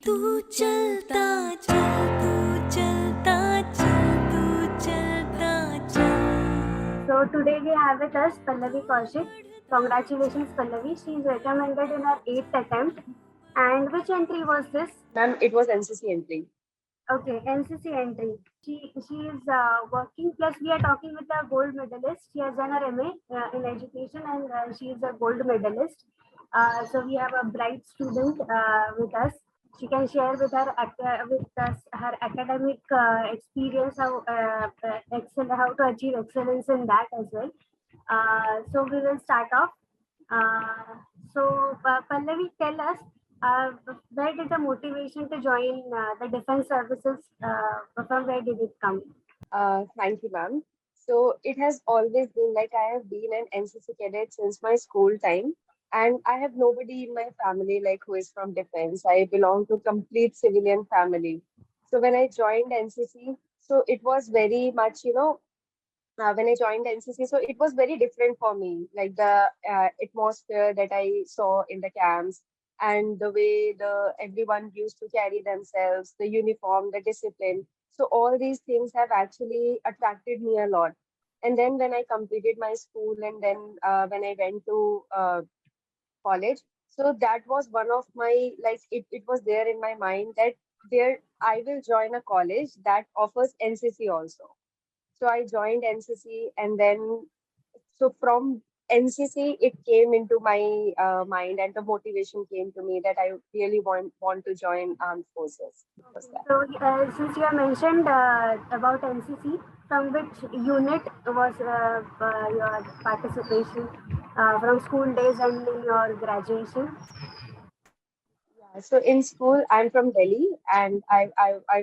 तू चलता चल तू चलता चल तू चलता चल. So today we have with us Pallavi Kaushik. Congratulations, Pallavi. She is recommended in her 8th attempt. And which entry was this? Ma'am, it was NCC entry. Okay, NCC entry. She is working. Plus, we are talking with a gold medalist. She has done her MA in education, and she is a gold medalist. So we have a bright student with us. She can share with with us her academic experience, how to achieve excellence in that as well. So we will start off. Pallavi, tell us uh, where did the motivation to join the defense services, from where did it come? Thank you, ma'am. So it has always been like I have been an NCC cadet since my school time, and I have nobody in my family like who is from defense. I belong to complete civilian family. So when I joined NCC, so it was very much, when I joined NCC, so it was very different for me. Like the atmosphere that I saw in the camps and the way the everyone used to carry themselves, the uniform, the discipline. So all these things have actually attracted me a lot. And then when I completed my school and then when I went to college, so that was one of my like it was there in my mind that there I will join a college that offers NCC also. So I joined NCC, and then so from NCC it came into my mind, and the motivation came to me that I really want to join armed forces. It was that. So, since you have mentioned about NCC, from which unit was your participation from school days and in your graduation? Yeah. So in school, I'm from Delhi, and I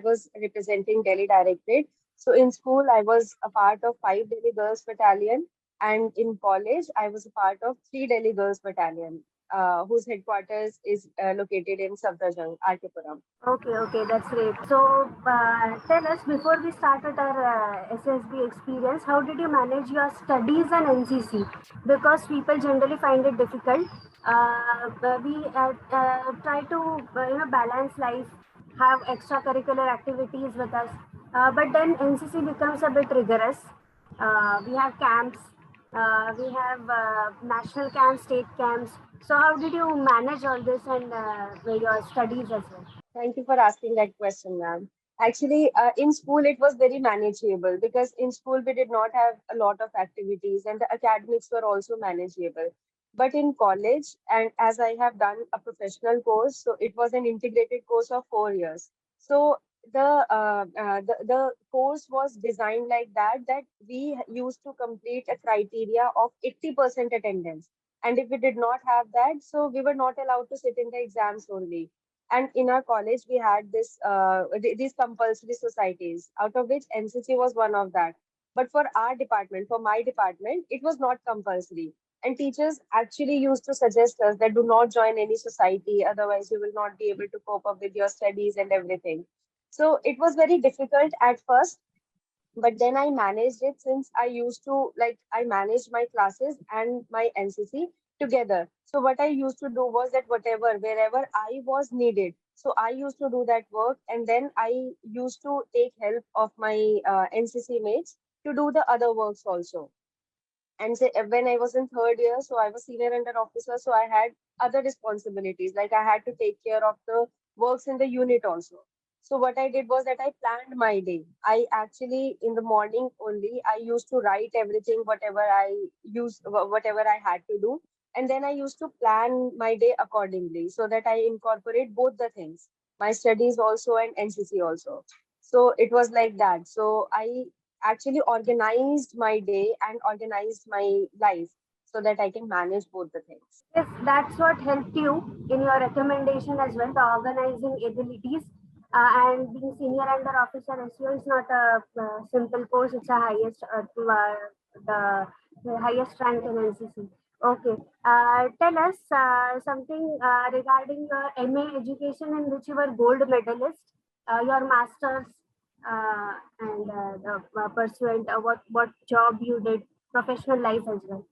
was representing Delhi Directorate. So in school, I was a part of 5 Delhi Girls Battalion, and in college, I was a part of 3 Delhi Girls Battalion, whose headquarters is located in Safdarjung, RK Puram. Okay, that's great. So, tell us before we start with our SSB experience, how did you manage your studies and NCC? Because people generally find it difficult. But we try to balance life, have extracurricular activities with us, but then NCC becomes a bit rigorous. We have camps, we have national camps, state camps. So, how did you manage all this and your studies as well? Thank you for asking that question, ma'am. Actually, in school, it was very manageable because in school, we did not have a lot of activities and the academics were also manageable. But in college, and as I have done a professional course, so it was an integrated course of 4 years. So the course was designed like that we used to complete a criteria of 80% attendance. And if we did not have that, so we were not allowed to sit in the exams only. And in our college, we had these compulsory societies, out of which NCC was one of that. But for our department, for my department, it was not compulsory. And teachers actually used to suggest us that do not join any society, otherwise you will not be able to cope up with your studies and everything. So it was very difficult at first, but then I managed it since I used to like I managed my classes and my NCC together. So what I used to do was that wherever I was needed, so I used to do that work, and then I used to take help of my NCC mates to do the other works also. And say, when I was in third year, so I was senior under officer, so I had other responsibilities. Like I had to take care of the works in the unit also. So what I did was that I planned my day. I actually in the morning only I used to write everything, whatever I had to do, and then I used to plan my day accordingly so that I incorporate both the things, my studies also and NCC also. So it was like that. So I actually organized my day and organized my life so that I can manage both the things. If that's what helped you in your recommendation as well, the organizing abilities, and being senior under officer SEO is not a simple course. It's a the highest rank in NCC. Okay. Tell us something regarding your MA education in which you were gold medalist, your masters, and the pursuant, what job you did, professional life as well.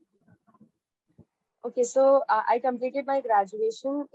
Okay, so I completed my graduation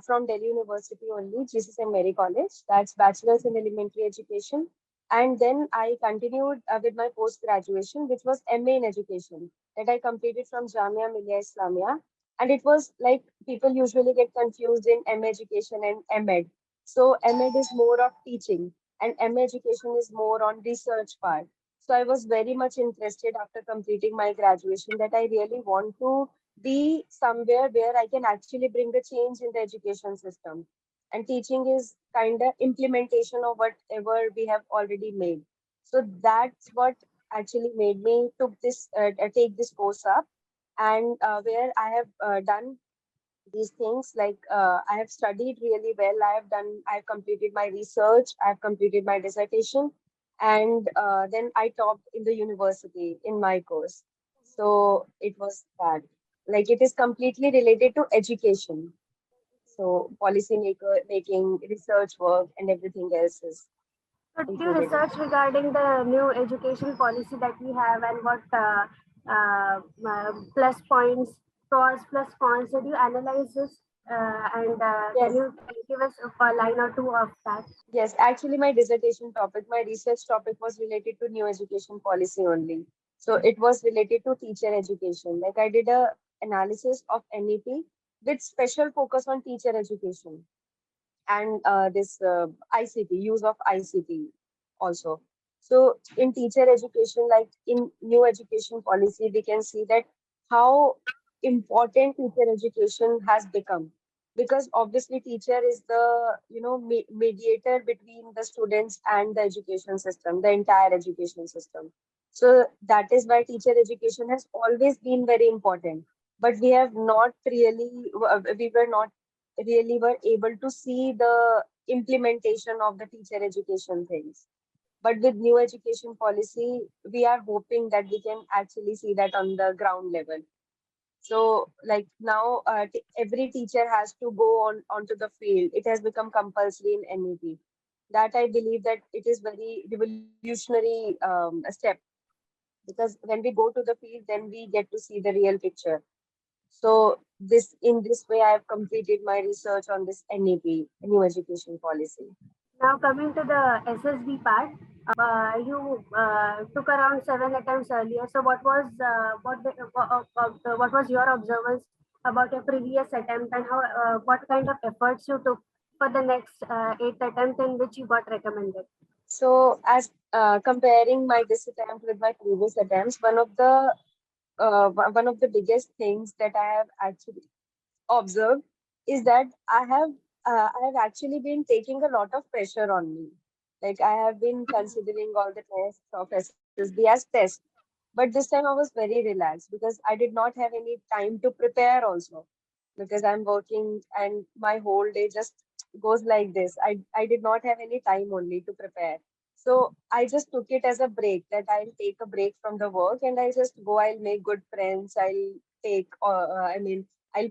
from Delhi University only, Jesus and Mary College. That's Bachelor's in Elementary Education. And then I continued with my post graduation, which was MA in Education, that I completed from Jamia Millia Islamia. And it was like people usually get confused in MA Education and MEd. So MEd is more of teaching, and MA Education is more on research part. So I was very much interested after completing my graduation that I really want to be somewhere where I can actually bring a change in the education system. And teaching is kind of implementation of whatever we have already made. So that's what actually made me take this course up, and where I have done these things like I have studied really well. I've completed my research, I've completed my dissertation, and then I topped in the university in my course. So it was that. Like it is completely related to education. So policy making, research work, and everything else is So did you included in research that. regarding the new education policy that we have and what plus points, pros plus cons? Did you analyze this? And can Yes, you give us a line or two of that? yes. Actually, my dissertation topic, my research topic was related to new education policy only. So it was related to teacher education. Like I did a analysis of NEP with special focus on teacher education and this ICT, use of ICT also. So in teacher education, like in new education policy, we can see that how important teacher education has become, because obviously teacher is the mediator between the students and the education system, the entire education system. So that is why teacher education has always been very important, but we were not really were able to see the implementation of the teacher education things. But with new education policy, we are hoping that we can actually see that on the ground level. So, like now, every teacher has to go on onto the field. It has become compulsory in NEP. That I believe that it is very revolutionary step, because when we go to the field, then we get to see the real picture. So this way, I have completed my research on this NEP, new education policy. Now coming to the SSB part, you took around 7 attempts earlier. So what was your observance about your previous attempt and how what kind of efforts you took for the next 8 attempt in which you got recommended? So as comparing my this attempt with my previous attempts, one of the biggest things that I have actually observed is that I have actually been taking a lot of pressure on me. Like I have been considering all the tests of SSB as tests, but this time I was very relaxed because I did not have any time to prepare also, because I'm working and my whole day just goes like this. I did not have any time only to prepare. So I just took it as a break, that I'll take a break from the work and I just go, I'll make good friends, I'll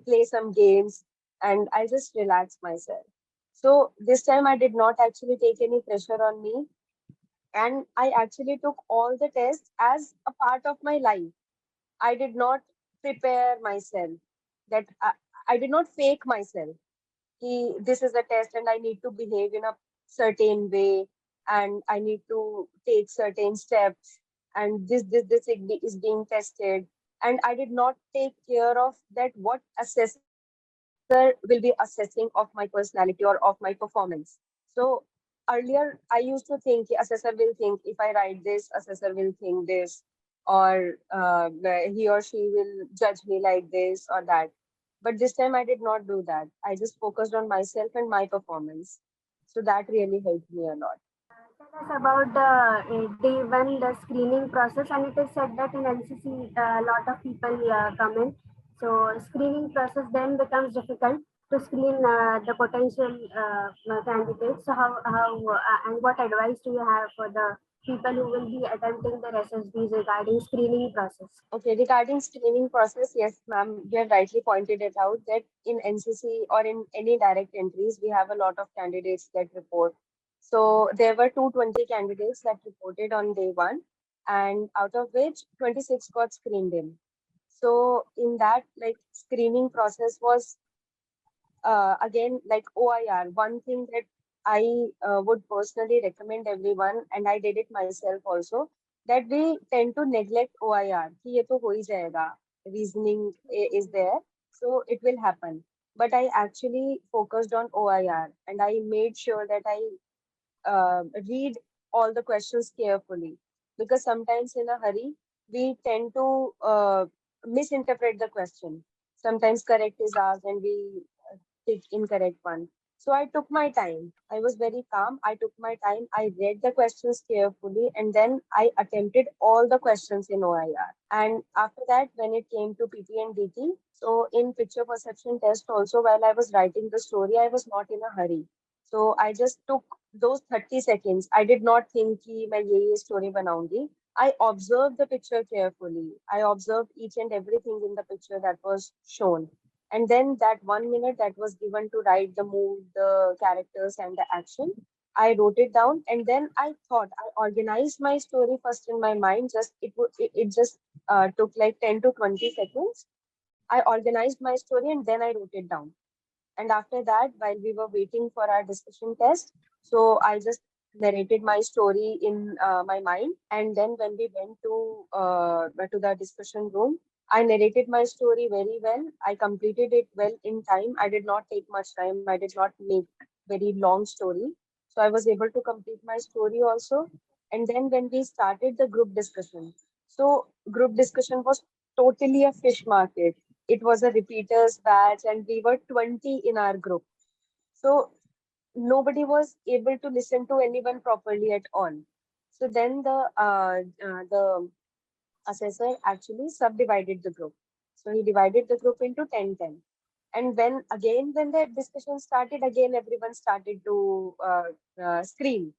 play some games and I'll just relax myself. So this time I did not actually take any pressure on me, and I actually took all the tests as a part of my life. I did not prepare myself, that I did not fake myself. This is a test and I need to behave in a certain way, and I need to take certain steps, and is being tested. And I did not take care of that what assessor will be assessing of my personality or of my performance. So earlier I used to think assessor will think if I write this, assessor will think this, or he or she will judge me like this or that. But this time I did not do that. I just focused on myself and my performance. So that really helped me a lot. Tell us about the day one, the screening process, and it is said that in NCC a lot of people come in. So screening process then becomes difficult to screen the potential candidates. So how and what advice do you have for the people who will be attempting their SSBs regarding screening process? Okay, regarding screening process, yes, ma'am, you have rightly pointed it out that in NCC or in any direct entries, we have a lot of candidates that report. So there were 220 candidates that reported on day one, and out of which 26 got screened in. So in that, like, screening process was again like OIR. One thing that I would personally recommend everyone, and I did it myself also, that we tend to neglect OIR. कि ये तो हो ही जाएगा. Reasoning is there, so it will happen. But I actually focused on OIR, and I made sure that I read all the questions carefully, because sometimes in a hurry we tend to misinterpret the question. Sometimes correct is asked and we pick incorrect one. So I took my time. I was very calm. I took my time. I read the questions carefully, and then I attempted all the questions in OIR. And after that, when it came to PP and DT, so in picture perception test also, while I was writing the story, I was not in a hurry. So I just took those 30 seconds. I did not think कि मैं ये story बनाऊंगी. I observed the picture carefully. I observed each and everything in the picture that was shown. And then that 1 minute that was given to write the mood, the characters, and the action, I wrote it down. And then I thought I organized my story first in my mind. Just it just took like 10 to 20 seconds. I organized my story and then I wrote it down. And after that, while we were waiting for our discussion test, so I just narrated my story in my mind. And then when we went to the discussion room, I narrated my story very well. I completed it well in time. I did not take much time. I did not make very long story. So I was able to complete my story also. And then when we started the group discussion, so group discussion was totally a fish market. It was a repeaters batch, and we were 20 in our group. So nobody was able to listen to anyone properly at all. So then the assessor actually subdivided the group. So he divided the group into 10-10. And when again, when the discussion started, again everyone started to scream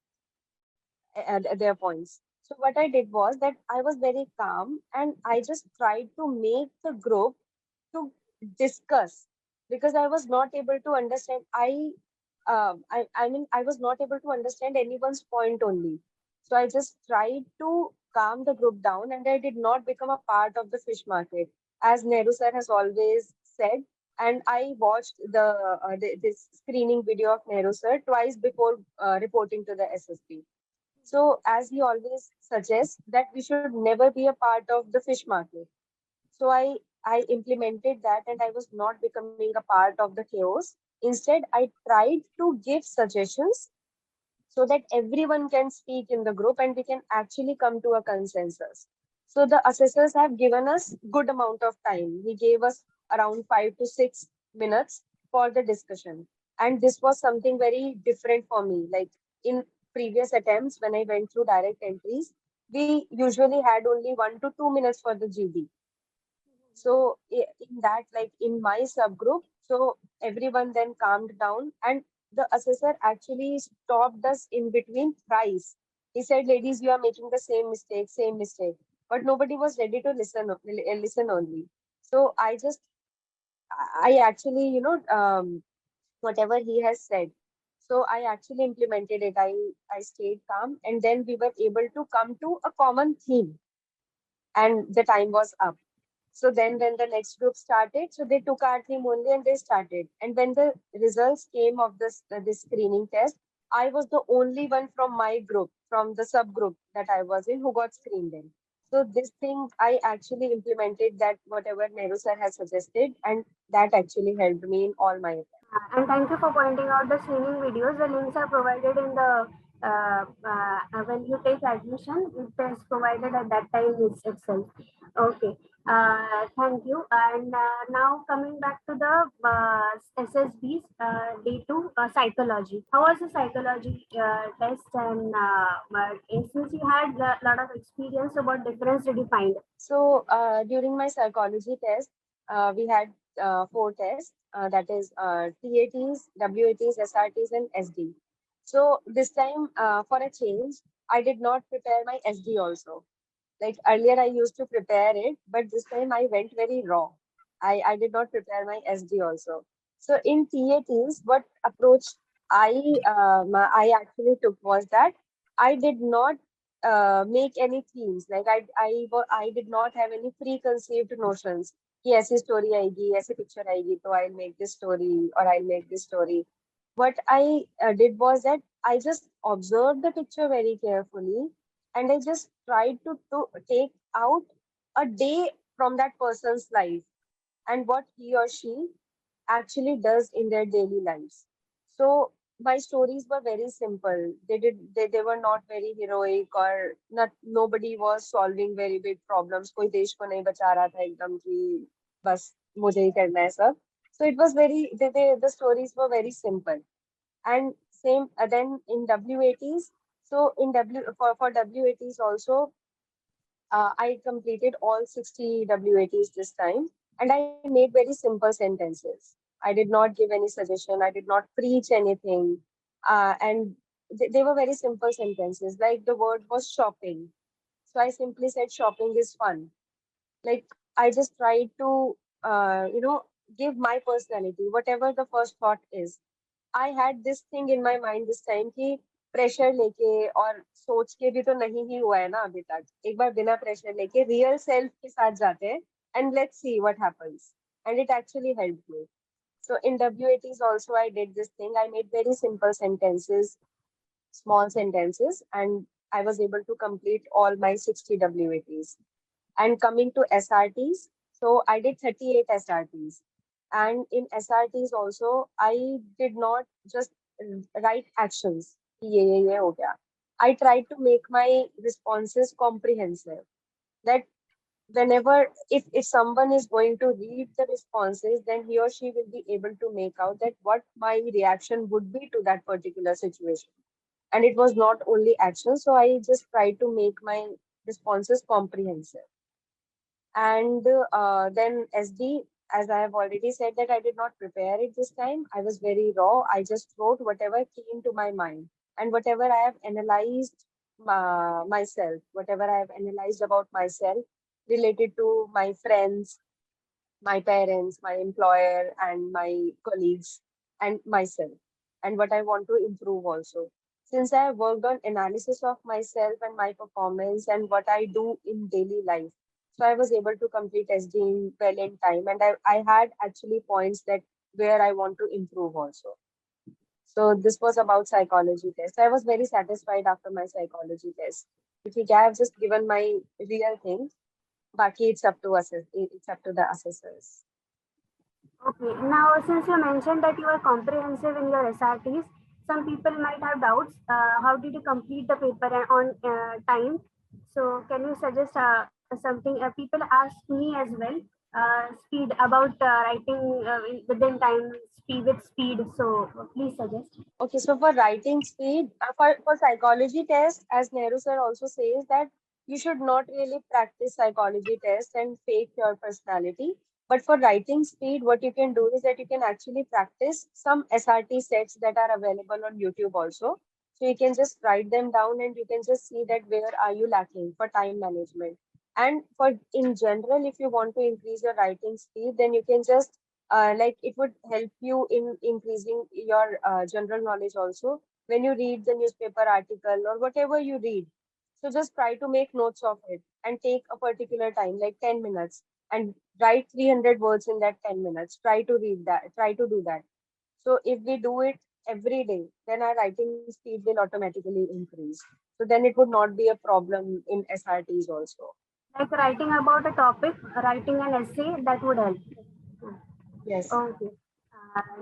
at their points. So what I did was that I was very calm and I just tried to make the group to discuss, because I was not able to understand. I mean, I was not able to understand anyone's point only. So I just tried to calm the group down, and I did not become a part of the fish market, as Nehru sir has always said. And I watched this screening video of Nehru sir twice before reporting to the SSB. So as he always suggests that we should never be a part of the fish market. So I implemented that, and I was not becoming a part of the chaos. Instead, I tried to give suggestions so that everyone can speak in the group and we can actually come to a consensus. So the assessors have given us good amount of time. He gave us around 5 to 6 minutes for the discussion. And this was something very different for me. Like in previous attempts, when I went through direct entries, we usually had only 1 to 2 minutes for the GB. So in that, like in my subgroup, so everyone then calmed down, and the assessor actually stopped us in between thrice. He said, "Ladies, you are making the same mistake." But nobody was ready to listen only. So I actually, whatever he has said. So I actually implemented it. I stayed calm, and then we were able to come to a common theme, and the time was up. So then when the next group started, so they took our theme only and they started. And when the results came of this screening test, I was the only one from my group, from the subgroup that I was in, who got screened in. So this thing, I actually implemented that whatever Nehru sir has suggested, and that actually helped me in all my attempts. And thank you for pointing out the screening videos. The links are provided in the when you take admission, it is provided at that time itself. Okay. Thank you. And now coming back to the SSB's day two psychology. How was the psychology test? And since you had a lot of experience, so what difference did you find? So during my psychology test, we had four tests, that is TATs, WATs, SRTs, and SD. So this time, for a change, I did not prepare my SD also. Like earlier, I used to prepare it, but this time I went very raw. I did not prepare my SD also. So in TATs, what approach I actually took was that I did not make any themes. Like I did not have any preconceived notions. कि ऐसी story आएगी, ऐसी picture आएगी, तो I'll make this story or I'll make this story. What I did was that I just observed the picture very carefully, and I just tried to take out a day from that person's life and what he or she actually does in their daily lives. So my stories were very simple. They were not very heroic, or not nobody was solving very big problems. कोई देश को नहीं बचा रहा था एकदम कि बस मुझे ही करना है सब. So it was very the stories were very simple. And same then in WATs. So in for WATs also, I completed all 60 WATs this time, and I made very simple sentences. I did not give any suggestion, I did not preach anything, and they were very simple sentences. Like the word was shopping. So I simply said shopping is fun. Like I just tried to, give my personality, whatever the first thought is. I had this thing in my mind this time कि pressure लेके और सोच के भी तो नहीं ही हुआ है ना अभी तक. एक बार बिना प्रेशर लेके रियल सेल्फ के साथ जाते हैं and let's see what happens. And it actually helped me. So in WATs also I did this thing. I made very simple sentences, small sentences, and I was able to complete all my 60 WATs. And coming to SRTs, so I did 38 SRTs. And in SRTs also, I did not just write actions. ये हो गया. I tried to make my responses comprehensive. That whenever, if someone is going to read the responses, then he or she will be able to make out that what my reaction would be to that particular situation. And it was not only action, so I just tried to make my responses comprehensive. And then SD, as I have already said, that I did not prepare it this time. I was very raw. I just wrote whatever came to my mind and whatever I have analyzed myself, whatever I have analyzed about myself related to my friends, my parents, my employer, and my colleagues, and myself, and what I want to improve also. Since I have worked on analysis of myself and my performance and what I do in daily life, so I was able to complete SD in well in time, and I had actually points that where I want to improve also. So this was about psychology test. I was very satisfied after my psychology test. If I have just given my real thing, Baki, it's up to us. It's up to the assessors. Okay, now since you mentioned that you are comprehensive in your SRTs, some people might have doubts. How did you complete the paper on time? So can you suggest something? People ask me as well. Speed about writing within time, speed with speed. So please suggest. Okay, so for writing speed, for psychology test, as Nehru sir also says that you should not really practice psychology test and fake your personality. But for writing speed, what you can do is that you can actually practice some SRT sets that are available on YouTube also. So you can just write them down and you can just see that where are you lacking for time management. And for in general, if you want to increase your writing speed, then you can just like it would help you in increasing your general knowledge also when you read the newspaper article or whatever you read. So just try to make notes of it and take a particular time, like 10 minutes, and write 300 words in that 10 minutes. Try to read that, try to do that. So if we do it every day, then our writing speed will automatically increase. So then it would not be a problem in SRTs also. Like writing about a topic, writing an essay, that would help. Yes. Okay.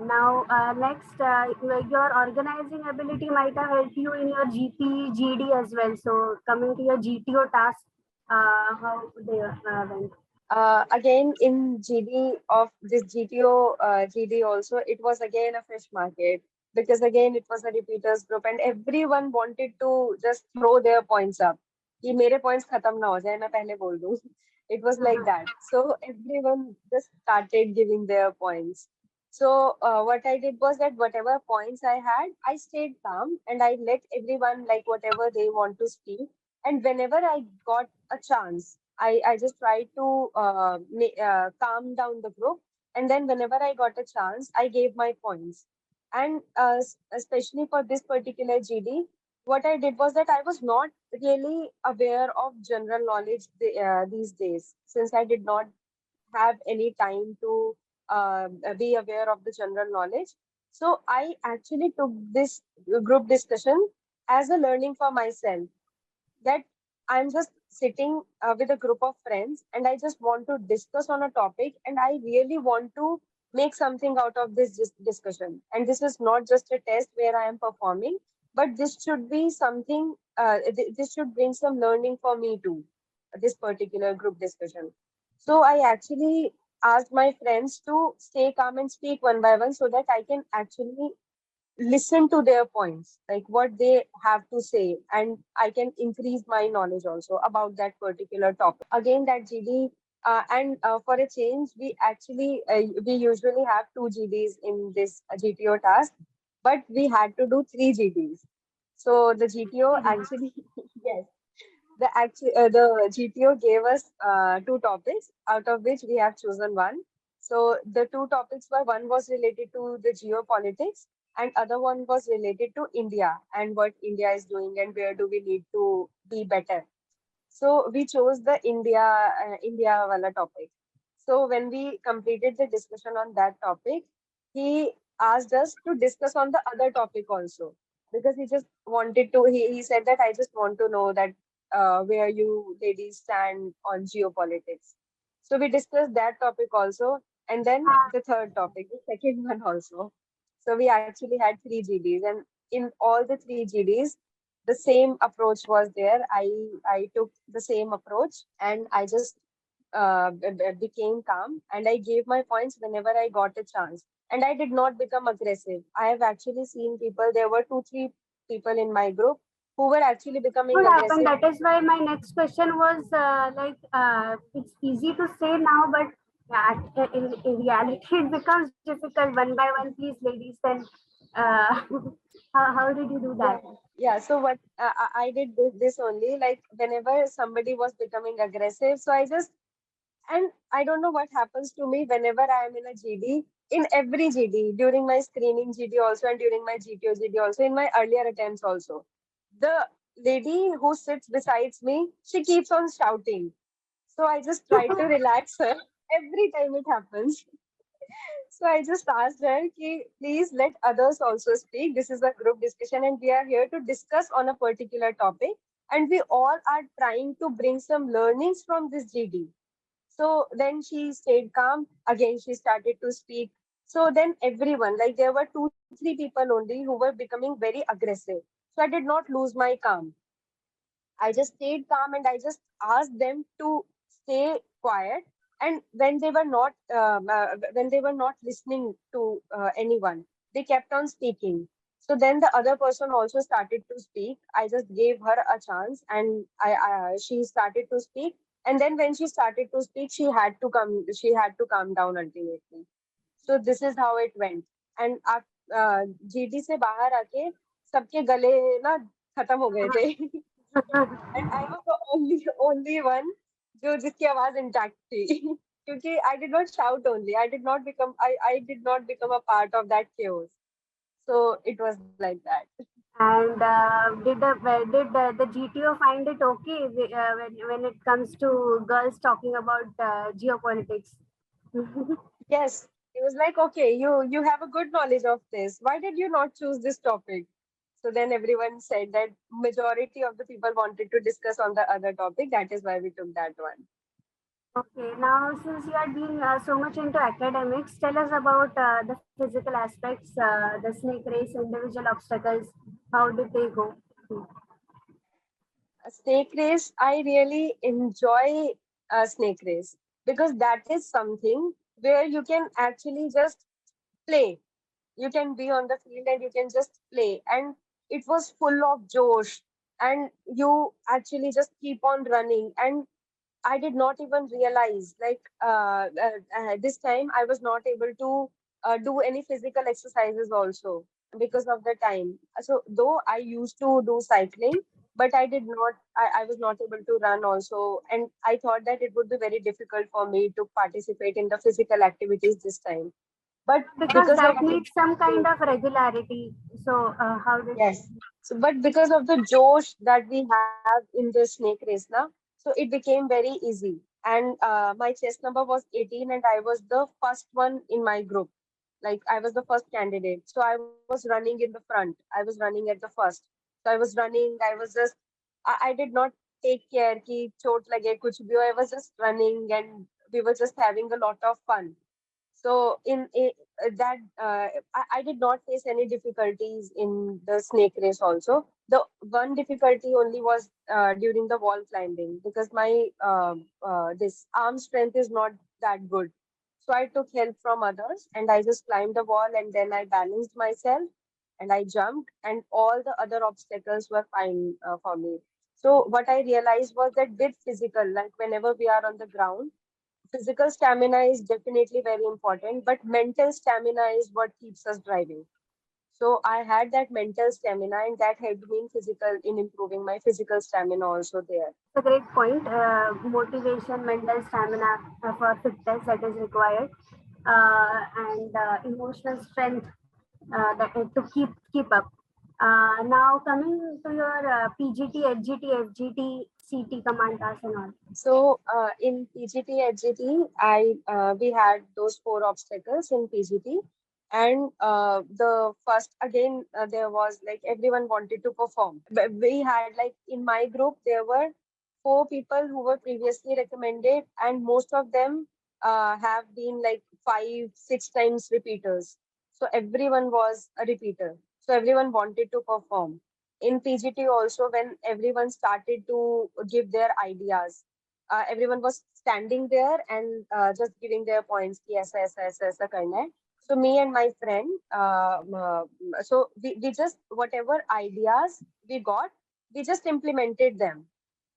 Now, next, your organizing ability might have helped you in your GP, GD as well. So, coming to your GTO task, how they went. Again, in GD of this GTO GD also, it was again a fish market because again it was a repeaters group and everyone wanted to just throw their points up. कि मेरे points खत्म ना हो जाए मैं पहले बोल दूँ. It was like that. So everyone just started giving their points. So what I did was that whatever points I had, I stayed calm and I let everyone like whatever they want to speak. And whenever I got a chance, I just tried to calm down the group. And then whenever I got a chance, I gave my points. And especially for this particular GD, what I did was that I was not really aware of general knowledge these days, since I did not have any time to be aware of the general knowledge. So I actually took this group discussion as a learning for myself, that I'm just sitting with a group of friends and I just want to discuss on a topic and I really want to make something out of this discussion. And this is not just a test where I am performing, but this should be something, this should bring some learning for me too, this particular group discussion. So I actually asked my friends to stay calm and speak one by one so that I can actually listen to their points, like what they have to say, and I can increase my knowledge also about that particular topic. Again, that GD, and for a change, we usually have two GDs in this GTO task, but we had to do three GDs. So the GTO actually, yes, the GTO gave us two topics, out of which we have chosen one. So the two topics were, one was related to the geopolitics and other one was related to India and what India is doing and where do we need to be better. So we chose the India wala topic. So when we completed the discussion on that topic, he asked us to discuss on the other topic also, because he just wanted to. He said that I just want to know that where you ladies stand on geopolitics. So we discussed that topic also, and then the third topic, the second one also. So we actually had three GDs, and in all the three GDs, the same approach was there. I took the same approach and I just became calm and I gave my points whenever I got a chance. And I did not become aggressive. I have actually seen people, there were two, three people in my group who were actually becoming What happened? aggressive. That is why my next question was it's easy to say now, but in reality, it becomes difficult one by one. Please, ladies, then uh, how did you do Yeah. that? Yeah, so what I did this only, like whenever somebody was becoming aggressive, so I just, and I don't know what happens to me whenever I am in a GD, in every GD, during my screening GD also, and during my GTO GD also, in my earlier attempts also. The lady who sits besides me, she keeps on shouting. So I just try to relax her every time it happens. So I just asked her, ki, please let others also speak. This is a group discussion and we are here to discuss on a particular topic. And we all are trying to bring some learnings from this GD. So then she stayed calm. Again, she started to speak. So then everyone, like there were two, three people only who were becoming very aggressive. So I did not lose my calm. I just stayed calm and I just asked them to stay quiet. And when they were not listening to anyone, they kept on speaking. So then the other person also started to speak. I just gave her a chance, and she started to speak. And then when she started to speak, she had to come. She had to calm down ultimately. So this is how it went. And आप GD से बाहर आके सबके गले ना खत्म हो गए थे. And I was the only one जो जिसकी आवाज intact थी. क्योंकि I did not shout only. I did not become a part of that chaos. So it was like that. And did the GTO find it okay when it comes to girls talking about geopolitics? Yes. He was like, okay, you have a good knowledge of this. Why did you not choose this topic? So then everyone said that majority of the people wanted to discuss on the other topic. That is why we took that one. Okay, now since you are being so much into academics, tell us about the physical aspects, the snake race, individual obstacles. How did they go? A snake race, I really enjoy a snake race because that is something where you can actually just play. You can be on the field and you can just play. And it was full of josh. And you actually just keep on running. And I did not even realize, like, this time I was not able to do any physical exercises also because of the time. So, though I used to do cycling, but I was not able to run also. And I thought that it would be very difficult for me to participate in the physical activities this time. But Because because of that the needs some kind of regularity. So how did? yes, so but because of the Josh that we have in the snake race now, so it became very easy. And my chess number was 18, and I was the first one in my group. Like I was the first candidate. So I was running in the front. I was running at the first. So I was running. I was just I did not take care ki chot lage kuch bhi ho. I was just running, and we were just having a lot of fun. So in that I did not face any difficulties in the snake race also. The one difficulty only was during the wall climbing because my this arm strength is not that good. So I took help from others and I just climbed the wall and then I balanced myself and I jumped and all the other obstacles were fine for me. So what I realized was that with physical, like whenever we are on the ground, physical stamina is definitely very important, but mental stamina is what keeps us driving. So I had that mental stamina, and that helped me in physical in improving my physical stamina also there. A great point. Motivation, mental stamina for fitness that is required, and emotional strength to keep up. Now coming to your PGT, HGT, FGT, CT command task and all. So in PGT, HGT, I we had those four obstacles in PGT, and the first again there was like everyone wanted to perform. We had like in my group there were four people who were previously recommended, and most of them have been like 5, 6 times repeaters. So everyone was a repeater. So everyone wanted to perform in PGT also when everyone started to give their ideas. Everyone was standing there and just giving their points. कि ऐसा करना है. So me and my friend, so we just whatever ideas we got, we just implemented them.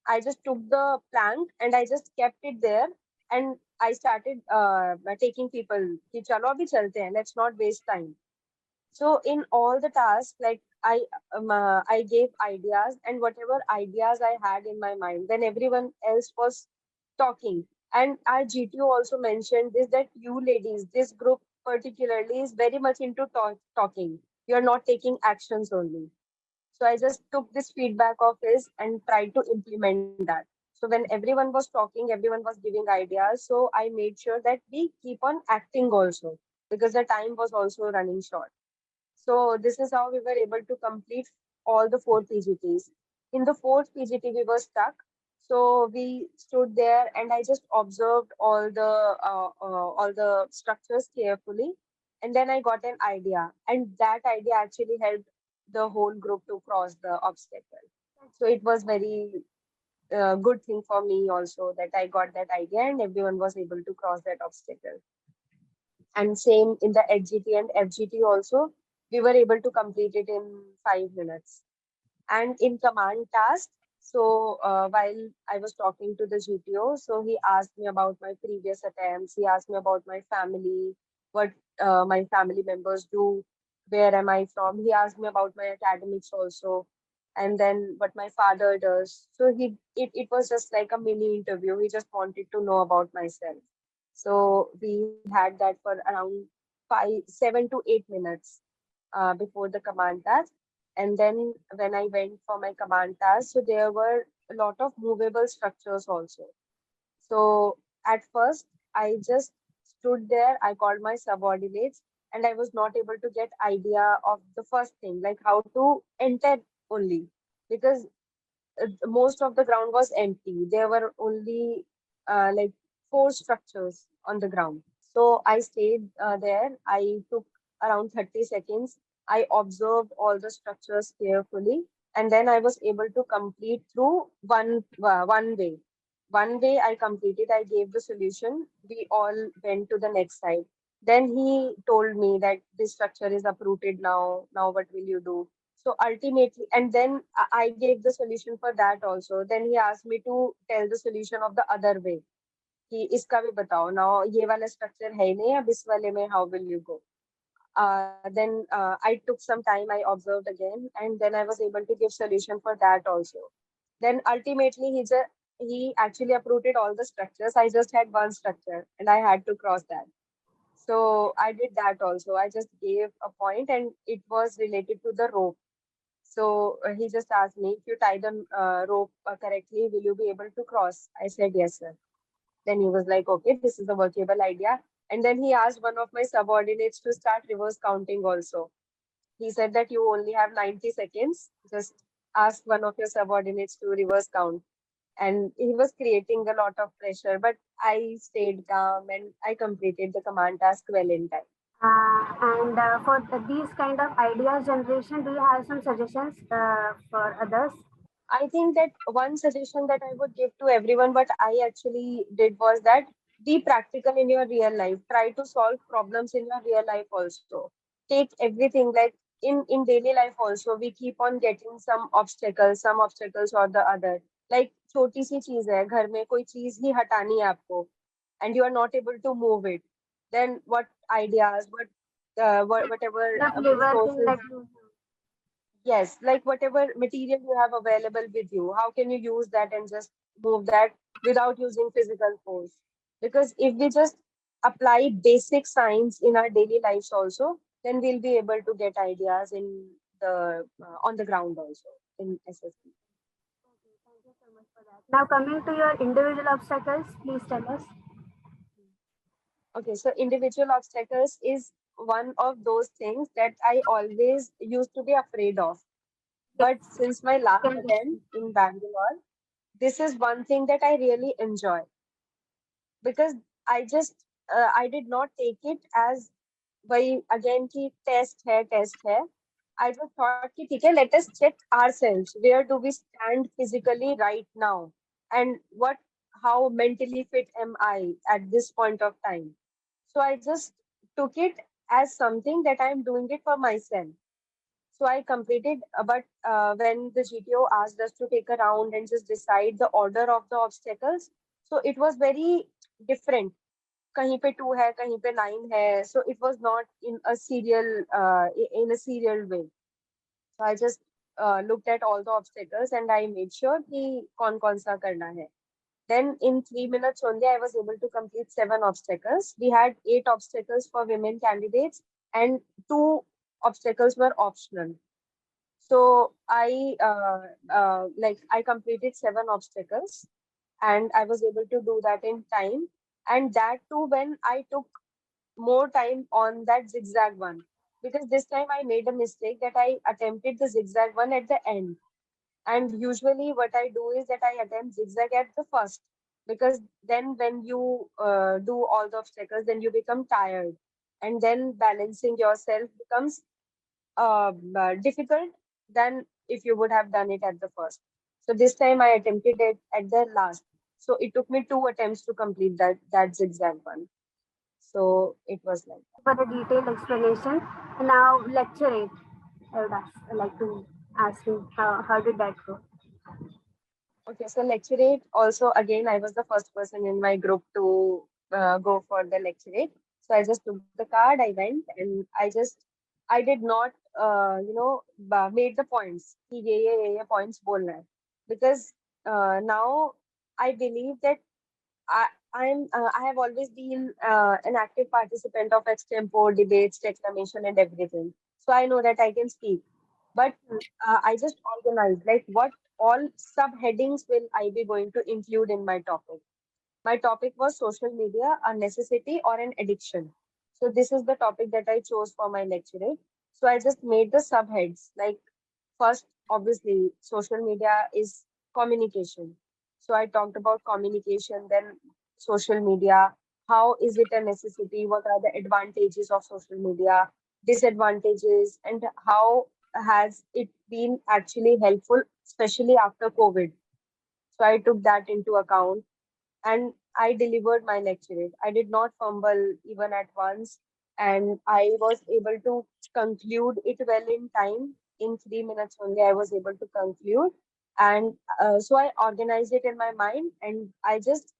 I just took the plank and I just kept it there and I started taking people. कि चलो अभी चलते हैं. Let's not waste time. So in all the tasks, like I gave ideas and whatever ideas I had in my mind, then everyone else was talking. And our GTO also mentioned this that you ladies, this group particularly is very much into talking. You're not taking actions only. So I just took this feedback of his and tried to implement that. So when everyone was talking, everyone was giving ideas. So I made sure that we keep on acting also because the time was also running short. So this is how we were able to complete all the four PGTs. In the fourth PGT, we were stuck. So we stood there, and I just observed all the structures carefully, and then I got an idea, and that idea actually helped the whole group to cross the obstacle. So it was very good thing for me also that I got that idea, and everyone was able to cross that obstacle. And same in the HGT and FGT also, we were able to complete it in 5 minutes. And in command task, so while I was talking to the GTO, so he asked me about my previous attempts. He asked me about my family, what my family members do, where am I from. He asked me about my academics also, and then what my father does. So it was just like a mini interview. He just wanted to know about myself. So we had that for around 7 to 8 minutes before the command task. And then when I went for my command task, so there were a lot of movable structures also. So at first, I just stood there, I called my subordinates, and I was not able to get idea of the first thing, like how to enter only, because most of the ground was empty. There were only like four structures on the ground. So I stayed there. I took around 30 seconds. I observed all the structures carefully, and then I was able to complete through one way. One way I completed. I gave the solution. We all went to the next side. Then he told me that this structure is uprooted now. Now what will you do? So ultimately, and then I gave the solution for that also. Then he asked me to tell the solution of the other way. कि इसका भी बताओ now ये वाला structure है ही नहीं अब इस वाले में how will you go then I took some time I observed again and then I was able to give solution for that also then ultimately he actually uprooted all the structures I just had one structure and I had to cross that So I did that also. I just gave a point and it was related to the rope. So he just asked me, if you tie the rope correctly, will you be able to cross? I said, yes, sir. Then he was like, okay, this is a workable idea. And then he asked one of my subordinates to start reverse counting also. He said that you only have 90 seconds. Just ask one of your subordinates to reverse count. And he was creating a lot of pressure, but I stayed calm and I completed the command task well in time. And for these kind of ideas generation, do you have some suggestions for others? I think that one suggestion that I would give to everyone, what I actually did was that be practical in your real life. Try to solve problems in your real life also. Take everything like in daily life also. We keep on getting some obstacles or the other. Like छोटी सी चीज है घर में कोई चीज ही हटानी है आपको and you are not able to move it. Then what ideas, whatever The flavor thing resources. that you Yes, like whatever material you have available with you, how can you use that and just move that without using physical force? Because if we just apply basic science in our daily lives also, then we'll be able to get ideas in the on the ground also in SSB. now coming to your individual obstacles, please tell us. Okay, so individual obstacles is one of those things that I always used to be afraid of. Yes, But since my I last can attempt in Bangalore, this is one thing that I really enjoy because I did not take it as वही again की test है. I just thought कि ठीक है, let us check ourselves. Where do we stand physically right now, and how mentally fit am I at this point of time? So I just took it as something that I'm doing it for myself. So I completed, but when the GTO asked us to take a round and just decide the order of the obstacles, so it was very different. कहीं पे 2 है कहीं पे 9 है, so it was not in a serial way. So I just looked at all the obstacles and I made sure कि कौन सा करना है. Then in 3 minutes only I was able to complete 7 obstacles. We had 8 obstacles for women candidates and 2 obstacles were optional. So I completed 7 obstacles and I was able to do that in time. And that too when I took more time on that zigzag one, because this time I made a mistake that I attempted the zigzag one at the end. And usually what I do is that I attempt zigzag at the first, because then when you do all the obstacles, then you become tired, and then balancing yourself becomes difficult than if you would have done it at the first. So this time I attempted it at the last. So it took me 2 attempts to complete that zigzag one. So it was like that. for the detailed explanation. Now lecture 8. I would like to ask you how did that go? Okay, so lecturate also again I was the first person in my group to go for the lecturate. So I just took the card, I went, and I did not made the points. कि ये points बोलना है. Because now I believe that I I have always been an active participant of extempore debates, declamation, and everything. So I know that I can speak. But I just organized like what all subheadings will I be going to include in my topic. My topic was social media, a necessity or an addiction. So this is the topic that I chose for my lecture. So I just made the subheads like first, obviously, social media is communication. So I talked about communication, then social media. How is it a necessity? What are the advantages of social media, disadvantages, and how has it been actually helpful, especially after COVID? So I took that into account and I delivered my lecture. I did not fumble even at once, and I was able to conclude it well in time. In 3 minutes only, I was able to conclude, and so I organized it in my mind, and I just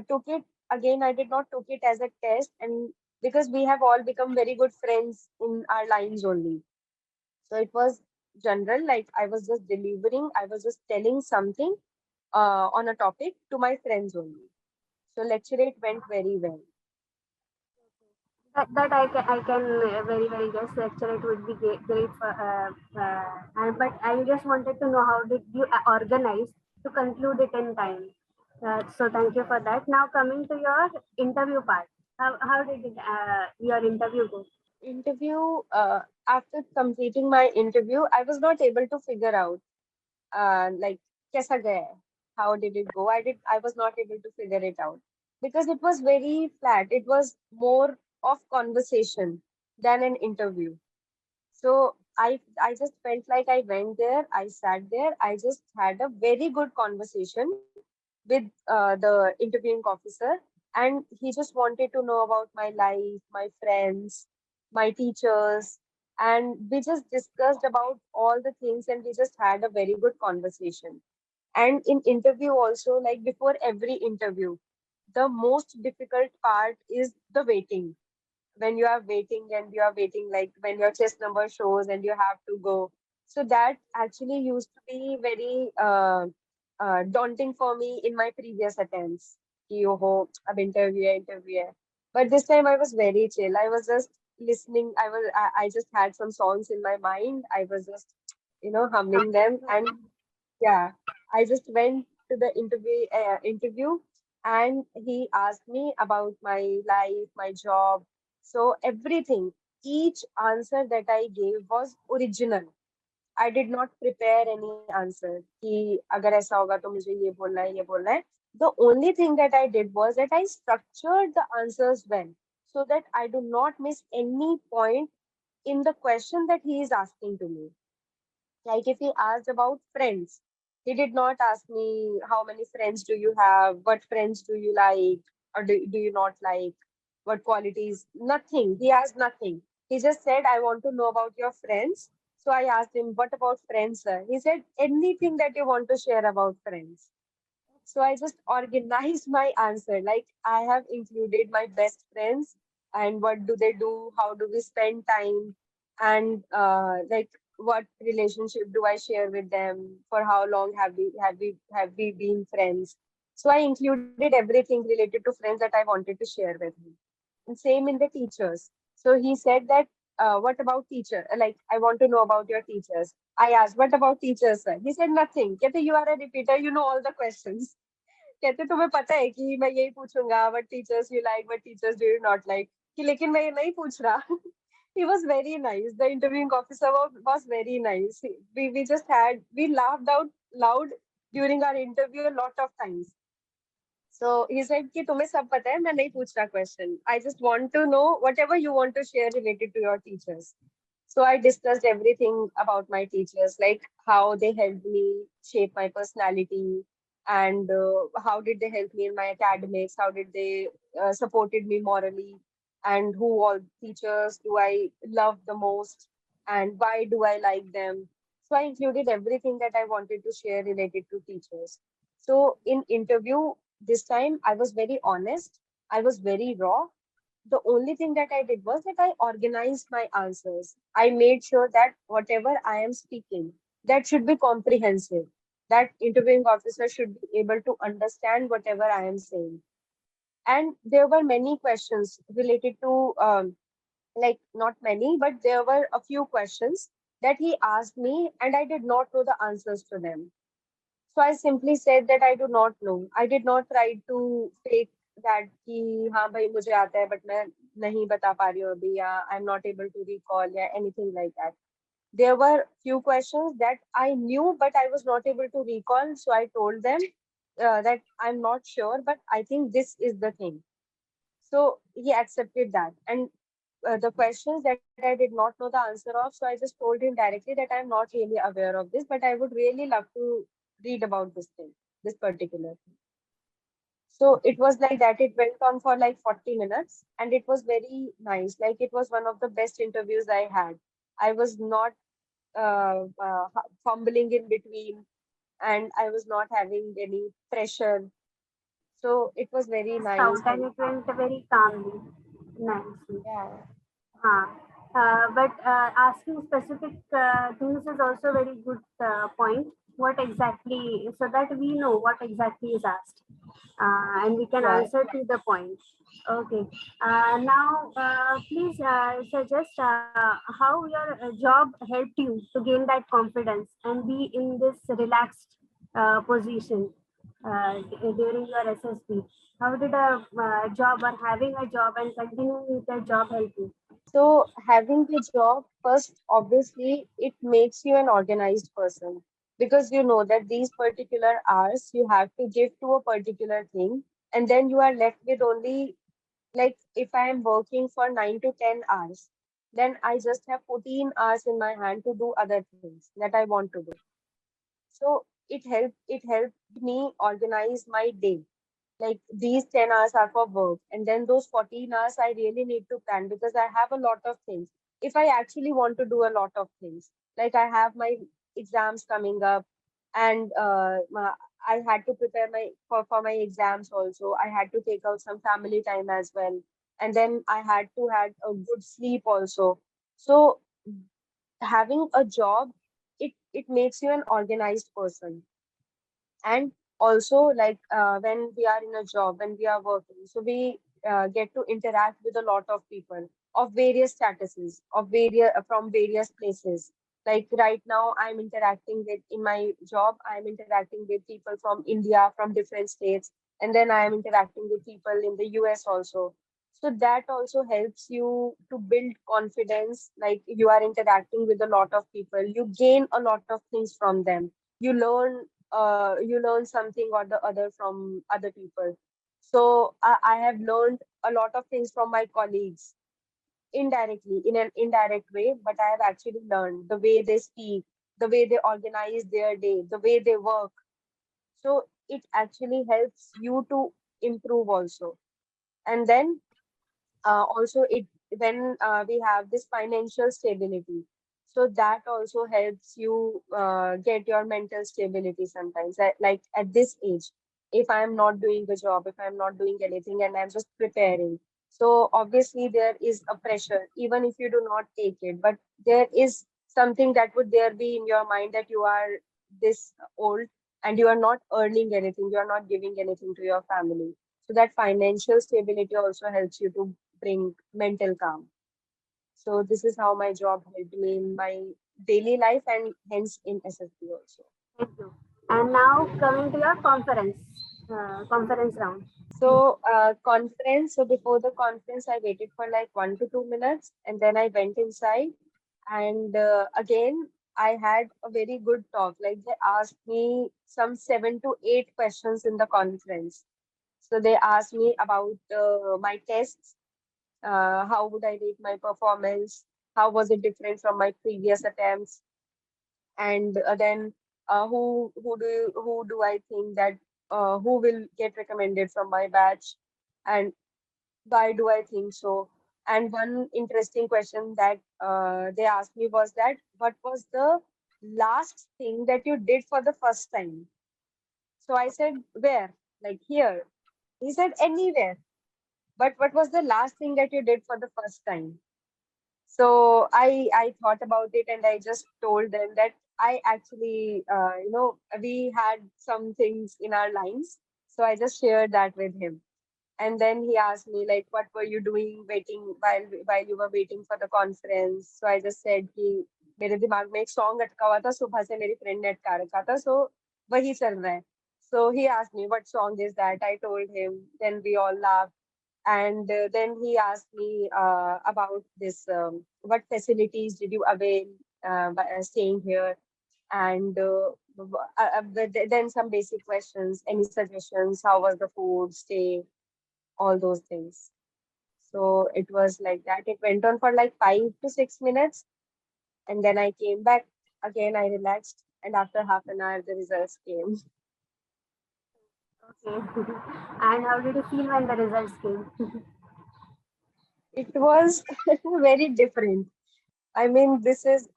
took it again. I did not took it as a test, and because we have all become very good friends in our lines only, so it was general. Like I was just delivering, I was just telling something on a topic to my friends only. So lecturate went very well. That I can very well guess. Actually, it would be great for. And but I just wanted to know how did you organize to conclude it in time. So thank you for that. Now coming to your interview part. How did your interview go? Interview, after completing my interview, I was not able to figure out like kaisa gaya hai? How did it go? I was not able to figure it out because it was very flat. It was more of conversation than an interview. So I just felt like I went there, I sat there, I just had a very good conversation with the interviewing officer, and he just wanted to know about my life, my friends, my teachers, and we just discussed about all the things, and we just had a very good conversation. And in interview also, like before every interview, the most difficult part is the waiting, when you are waiting and you are waiting, like when your chest number shows and you have to go. So that actually used to be very daunting for me in my previous attempts. कि ओहो अब interview है. But this time I was very chill. I was just listening. I just had some songs in my mind. I was just humming them, and yeah, I just went to the interview, and he asked me about my life, my job. So everything, each answer that I gave was original. I did not prepare any answer कि अगर ऐसा होगा तो मुझे ये बोलना है. The only thing that I did was that I structured the answers well so that I do not miss any point in the question that he is asking to me. Like if he asked about friends, he did not ask me how many friends do you have, what friends do you like, or do you not like, what qualities, nothing. He asked nothing. He just said, I want to know about your friends. So I asked him, what about friends, sir? He said, anything that you want to share about friends. So I just organized my answer. Like I have included my best friends and what do they do, how do we spend time, and like what relationship do I share with them, for how long have we been friends. So I included everything related to friends that I wanted to share with him. And same in the teachers. So he said that, what about teacher? Like, I want to know about your teachers. I asked, what about teachers, sir? He said nothing. कहते, you are a repeater, you know all the questions. कहते तुम्हें पता है कि मैं यही पूछूंगा, what teachers you like, what teachers do you not like, कि लेकिन मैं ये नहीं पूछ रहा. He was very nice. The interviewing officer was very nice. We just we laughed out loud during our interview a lot of times. So he said कि तुम्हें सब पता है, मैं नहीं पूछ रहा question. I just want to know whatever you want to share related to your teachers. So I discussed everything about my teachers, like how they helped me shape my personality, and how did they help me in my academics, how did they supported me morally, and who all teachers do I love the most, and why do I like them. So I included everything that I wanted to share related to teachers. So in interview this time, I was very honest. I was very raw. The only thing that I did was that I organized my answers. I made sure that whatever I am speaking, that should be comprehensive. That interviewing officer should be able to understand whatever I am saying. And there were many questions related to, like not many, but there were a few questions that he asked me, and I did not know the answers to them. So I simply said that I do not know. I did not try to fake that कि हाँ भाई मुझे आता है but मैं नहीं बता पा रही हूँ अभी, या I'm not able to recall या anything like that. There were few questions that I knew but I was not able to recall. So I told them that I'm not sure, but I think this is the thing. So he accepted that. And the questions that I did not know the answer of, so I just told him directly that I'm not really aware of this, but I would really love to read about this thing, this particular thing. So it was like that. It went on for like 40 minutes, and it was very nice. Like it was one of the best interviews I had. I was not fumbling in between, and I was not having any pressure. So it was very Stressed out, nice. and it went very calmly, nicely. Yeah. Huh. But asking specific things is also very good point. What exactly, so that we know what exactly is asked. and we can Yeah. answer to the point. Okay. Now, please suggest how your job helped you to gain that confidence and be in this relaxed position during your SSB. How did a job or having a job and continuing with the job help you? So having the job first, obviously, it makes you an organized person because you know that these particular hours you have to give to a particular thing, and then you are left with only, like, if I am working for 9 to 10 hours, then I just have 14 hours in my hand to do other things that I want to do. So it helped me organize my day. Like these 10 hours are for work, and then those 14 hours I really need to plan because I have a lot of things. If I actually want to do a lot of things, like I have my exams coming up, and I had to prepare for my exams also. I had to take out some family time as well, and then I had to had a good sleep also. So having a job, it makes you an organized person. And also, like, when we are in a job, when we are working, so we get to interact with a lot of people of various statuses, of various from various places. Like right now I'm interacting with, in my job I'm interacting with people from India, from different states, and then I am interacting with people in the US also. So that also helps you to build confidence. Like you are interacting with a lot of people, you gain a lot of things from them. You learn something or the other from other people. So I have learned a lot of things from my colleagues indirectly, in an indirect way, but I have actually learned the way they speak, the way they organize their day, the way they work. So it actually helps you to improve also. And then also it when we have this financial stability, so that also helps you get your mental stability sometimes. Like at this age, if I'm not doing the job, if I'm not doing anything and I'm just preparing, so obviously there is a pressure even if you do not take it, but there is something that would there be in your mind that you are this old and you are not earning anything, you are not giving anything to your family. So that financial stability also helps you to bring mental calm. So this is how my job helped me in my daily life and hence in SSB also. Thank you. And now coming to your conference round. So conference. So before the conference, I waited for like 1 to 2 minutes, and then I went inside. And again, I had a very good talk. Like they asked me some 7 to 8 questions in the conference. So they asked me about my tests. How would I rate my performance? How was it different from my previous attempts? And then who do I think that who will get recommended from my batch, and why do I think so? And one interesting question that they asked me was that what was the last thing that you did for the first time? So I said, where? Like here. He said, anywhere. But what was the last thing that you did for the first time? So I thought about it and I just told them that I actually we had some things in our lines. So I just shared that with him. And then he asked me like, what were you doing waiting while you were waiting for the conference? So I just said कि मेरे दिमाग में एक song अटका हुआ था, सुबह से मेरी friend ने अटका रखा था, so वही चल रहा है. So he asked me what song is that. I told him. Then we all laughed. And then he asked me about this, what facilities did you avail by staying here? And then some basic questions, any suggestions, how was the food, stay, all those things. So it was like that. It went on for like 5 to 6 minutes. And then I came back. Again, I relaxed. And after half an hour, the results came. Okay. And how did you feel when the results came? It was very different. I mean, this is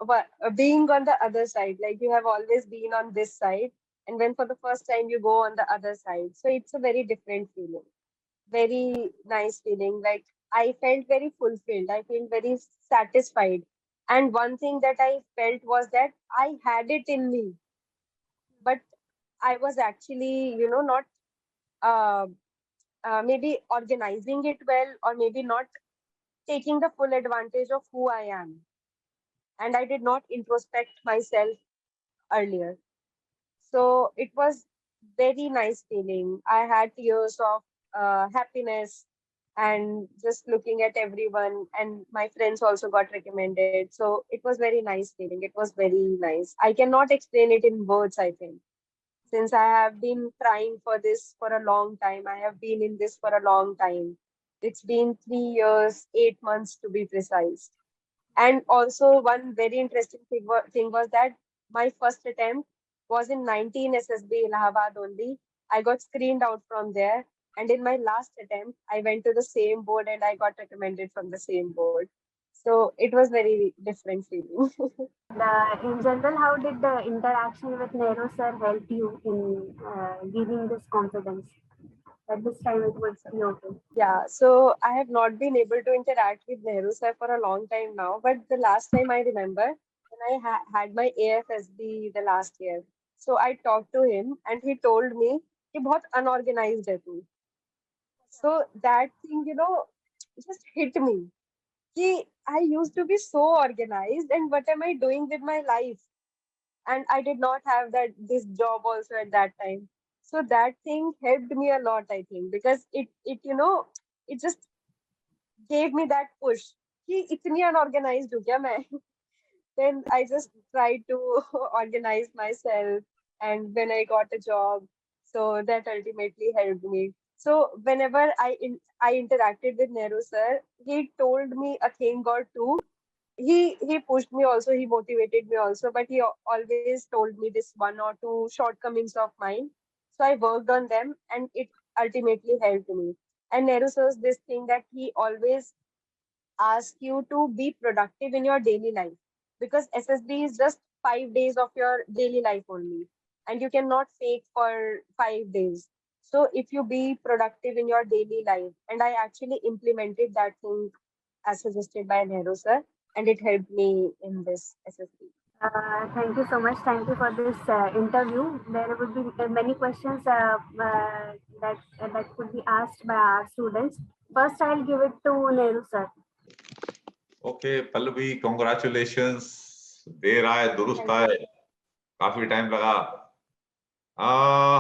being on the other side. Like you have always been on this side, and when for the first time you go on the other side, so it's a very different feeling. Very nice feeling. Like I felt very fulfilled. I feel very satisfied. And one thing that I felt was that I had it in me, but I was actually, not. uh, maybe organizing it well, or maybe not taking the full advantage of who I am. And I did not introspect myself earlier. So it was very nice feeling. I had tears of happiness, and just looking at everyone, and my friends also got recommended. So it was very nice feeling. It was very nice. I cannot explain it in words, I think, since I have been trying for this for a long time. I have been in this for a long time. It's been 3 years, 8 months to be precise. And also, one very interesting thing was that my first attempt was in 19 SSB Allahabad only. I got screened out from there. And in my last attempt, I went to the same board and I got recommended from the same board. So it was very different feeling. In general, how did the interaction with Nehru sir help you in giving this confidence? At this time, it would be okay. Yeah, so I have not been able to interact with Nehru sir for a long time now. But the last time I remember, when I had my AFSB the last year, so I talked to him and he told me कि बहुत unorganized है तू. So that thing, just hit me. कि I used to be so organized, and what am I doing with my life? And I did not have this job also at that time. So that thing helped me a lot, I think, because it just gave me that push कि इतनी unorganized हूँ क्या मैं. Then I just tried to organize myself, and when I got a job, so that ultimately helped me. So whenever I interacted with Nehru sir, he told me a thing or two. He pushed me also, he motivated me also, but he always told me this one or two shortcomings of mine. So I worked on them, and it ultimately helped me. And Nehru sir's this thing that he always ask you to be productive in your daily life, because SSB is just 5 days of your daily life only, and you cannot fake for 5 days. So if you be productive in your daily life, and I actually implemented that thing as suggested by Nehru sir, and it helped me in this SSB. Thank you so much. Thank you for this interview. There would be many questions that could be asked by our students. First, I'll give it to Nehru sir. Okay Pallavi, congratulations. देर आए दुरुस्त Thank आए, you. काफी time लगा. आ,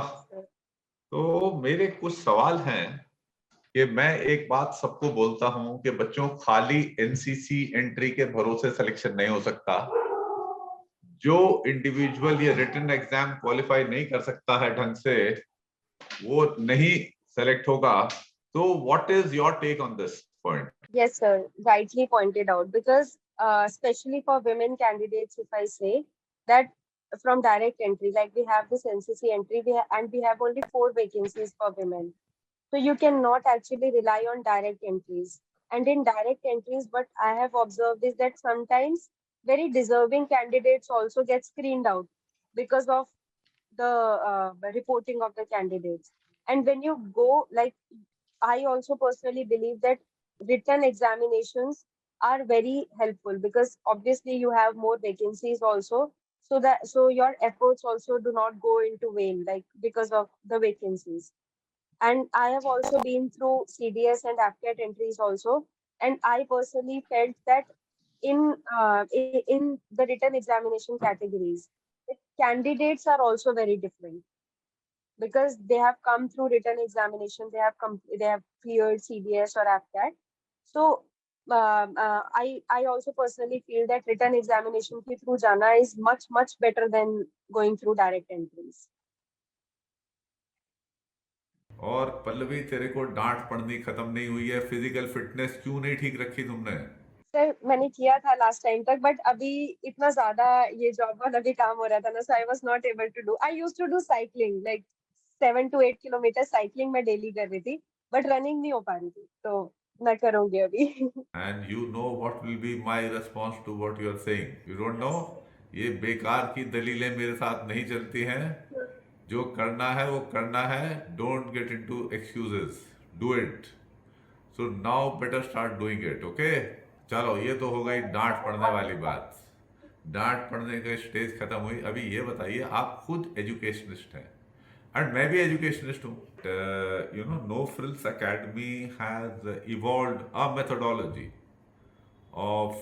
तो मेरे कुछ सवाल हैं कि मैं एक बात सबको बोलता हूं कि बच्चों, खाली एनसीसी एंट्री के भरोसे सिलेक्शन नहीं हो सकता. जो इंडिविजुअल ये रिटन एग्जाम क्वालिफाई नहीं कर सकता है ढंग से, वो नहीं सेलेक्ट होगा. तो what is your take on this point? Yes, sir. Rightly pointed out. Because especially for women candidates, if I say that from direct entry, like we have this NCC entry, and we have only 4 vacancies for women. So you cannot actually rely on direct entries. And in direct entries, what I have observed is that sometimes very deserving candidates also get screened out because of the reporting of the candidates. And when you go, like, I also personally believe that written examinations are very helpful, because obviously you have more vacancies also. So your efforts also do not go into vain, like because of the vacancies. And I have also been through CDS and AFCAT entries also, and I personally felt that in the written examination categories, the candidates are also very different, because they have come through written examination, they have cleared CDS or AFCAT. So I also personally feel that written examination ke through jana is much better than going through direct entries. और पल्लवी, तेरे को डांट पड़नी खत्म नहीं हुई है? Physical fitness क्यों नहीं ठीक रखी तुमने? सर मैंने किया था लास्ट टाइम तक, बट अभी इतना ज्यादा ये जॉब वाला भी काम हो रहा था ना, so I was not able to do. I used to do cycling, like 7 to 8 kilometre cycling मैं डेली कर रही थी, बट रनिंग नहीं हो पा रही थी, तो मैं करूंगी अभी. And you know what will be my response to what you are saying. You don't know? ये बेकार की दलीलें मेरे साथ नहीं चलती हैं. जो करना है वो करना है. Don't get into excuses, do it. So now better start doing it. Okay, चलो, ये तो हो गई डांट पड़ने वाली बात. डांट पड़ने की स्टेज खत्म हुई. अभी ये बताइए, आप खुद एजुकेशनिस्ट हैं, And मैं भी एजुकेशनिस्ट हूँ. No Frills Academy has evolved a methodology of